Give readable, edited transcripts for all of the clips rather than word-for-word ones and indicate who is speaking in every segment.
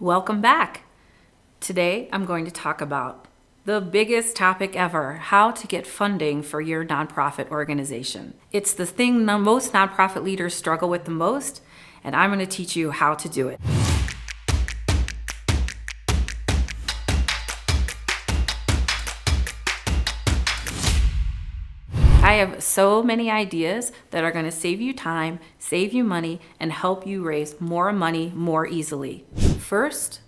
Speaker 1: Welcome back. Today I'm going to talk about the biggest topic ever, how to get funding for your nonprofit organization. It's the thing most nonprofit leaders struggle with the most, and I'm going to teach you how to do it. I have so many ideas that are going to save you time, save you money, and help you raise more money more easily. First,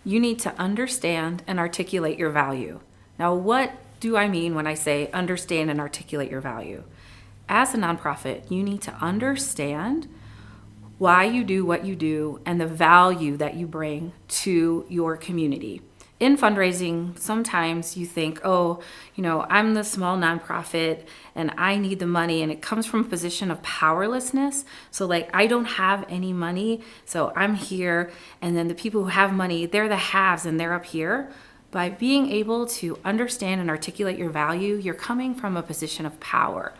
Speaker 1: you need to understand and articulate your value. Now, what do I mean when I say understand and articulate your value? As a nonprofit, you need to understand why you do what you do and the value that you bring to your community. In fundraising, sometimes you think, I'm the small nonprofit and I need the money, and it comes from a position of powerlessness. So I don't have any money, so I'm here, and then the people who have money, they're the haves and they're up here. By being able to understand and articulate your value, you're coming from a position of power,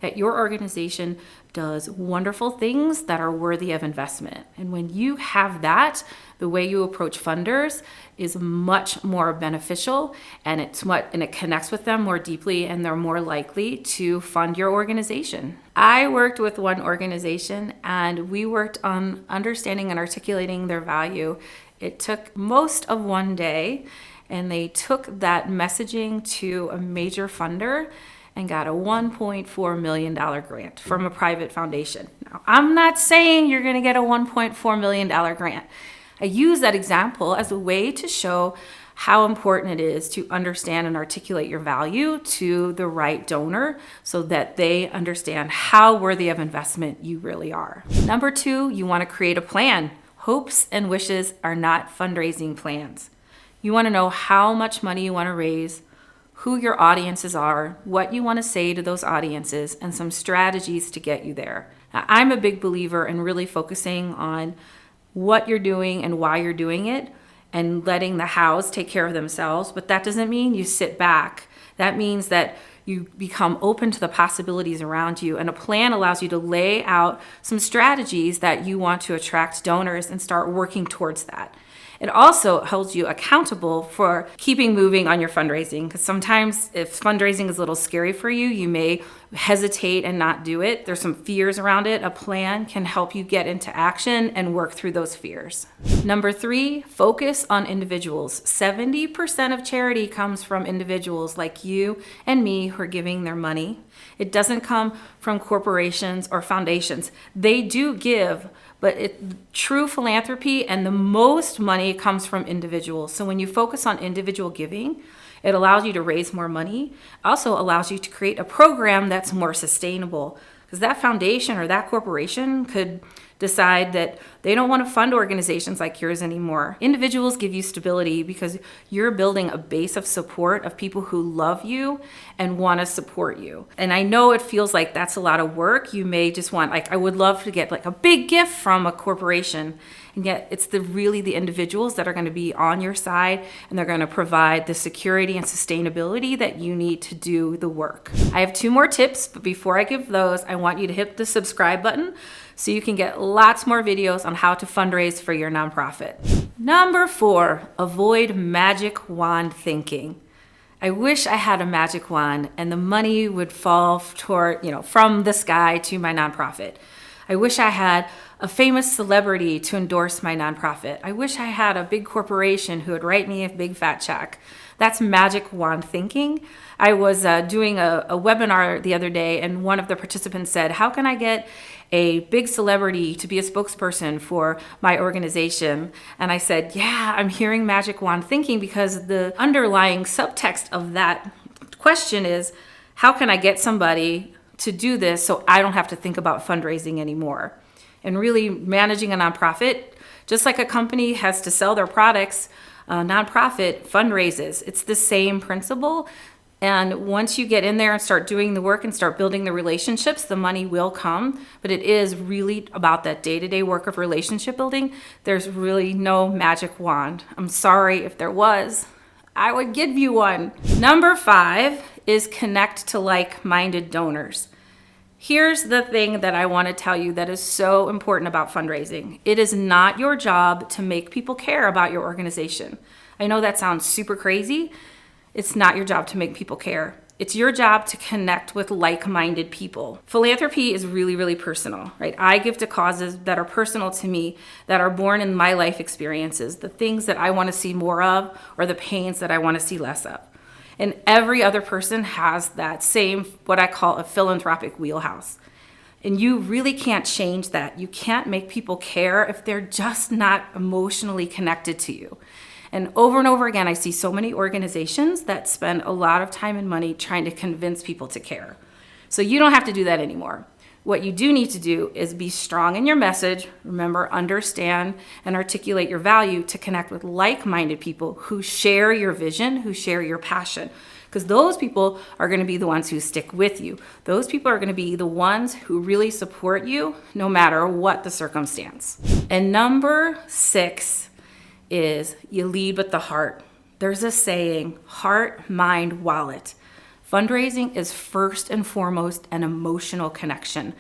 Speaker 1: that your organization does wonderful things that are worthy of investment. And when you have that, the way you approach funders is much more beneficial, and it connects with them more deeply, and they're more likely to fund your organization. I worked with one organization, and we worked on understanding and articulating their value. It took most of one day, and they took that messaging to a major funder and got a $1.4 million grant from a private foundation. Now, I'm not saying you're going to get a $1.4 million grant. I use that example as a way to show how important it is to understand and articulate your value to the right donor so that they understand how worthy of investment you really are. Number 2, you want to create a plan. Hopes and wishes are not fundraising plans. You want to know how much money you want to raise, who your audiences are, what you want to say to those audiences, and some strategies to get you there. Now, I'm a big believer in really focusing on what you're doing and why you're doing it, and letting the hows take care of themselves. But that doesn't mean you sit back. That means that you become open to the possibilities around you, and a plan allows you to lay out some strategies that you want to attract donors and start working towards that. It also holds you accountable for keeping moving on your fundraising, because sometimes if fundraising is a little scary for you, you may hesitate and not do it. There's some fears around it. A plan can help you get into action and work through those fears. Number 3, focus on individuals. 70% of charity comes from individuals like you and me who are giving their money. It doesn't come from corporations or foundations. They do give, but true philanthropy and the most money comes from individuals. So when you focus on individual giving, it allows you to raise more money. Also allows you to create a program that's more sustainable, because that foundation or that corporation could decide that they don't want to fund organizations like yours anymore. Individuals give you stability because you're building a base of support of people who love you and want to support you. And I know it feels like that's a lot of work. You may just want, I would love to get a big gift from a corporation. And yet it's really the individuals that are going to be on your side, and they're going to provide the security and sustainability that you need to do the work. I have 2 more tips, but before I give those, I want you to hit the subscribe button so you can get lots more videos on how to fundraise for your nonprofit. Number 4, avoid magic wand thinking. I wish I had a magic wand and the money would fall from the sky to my nonprofit. I wish I had a famous celebrity to endorse my nonprofit. I wish I had a big corporation who would write me a big fat check. That's magic wand thinking. I was doing a webinar the other day, and one of the participants said, how can I get a big celebrity to be a spokesperson for my organization? And I said, I'm hearing magic wand thinking, because the underlying subtext of that question is, how can I get somebody to do this so I don't have to think about fundraising anymore? And really managing a nonprofit, just like a company has to sell their products, a nonprofit fundraises. It's the same principle. And once you get in there and start doing the work and start building the relationships, the money will come. But it is really about that day-to-day work of relationship building. There's really no magic wand. I'm sorry if there was. I would give you one. Number 5 is connect to like-minded donors. Here's the thing that I want to tell you that is so important about fundraising. It is not your job to make people care about your organization. I know that sounds super crazy. It's not your job to make people care. It's your job to connect with like-minded people. Philanthropy is really, really personal, right? I give to causes that are personal to me, that are born in my life experiences, the things that I want to see more of or the pains that I want to see less of. And every other person has that same, what I call a philanthropic wheelhouse. And you really can't change that. You can't make people care if they're just not emotionally connected to you. And over again, I see so many organizations that spend a lot of time and money trying to convince people to care. So you don't have to do that anymore. What you do need to do is be strong in your message. Remember, understand and articulate your value to connect with like-minded people who share your vision, who share your passion. Because those people are going to be the ones who stick with you. Those people are going to be the ones who really support you no matter what the circumstance. And number 6 is you lead with the heart. There's a saying, heart, mind, wallet. Fundraising is first and foremost an emotional connection.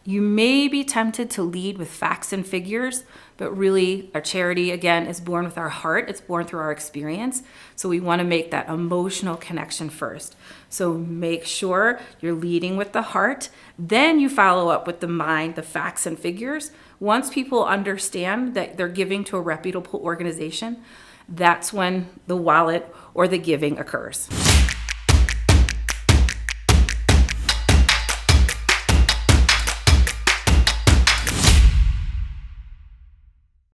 Speaker 1: You may be tempted to lead with facts and figures, but really our charity, again, is born with our heart. It's born through our experience. So we want to make that emotional connection first. So make sure you're leading with the heart. Then you follow up with the mind, the facts and figures. Once people understand that they're giving to a reputable organization, that's when the wallet or the giving occurs.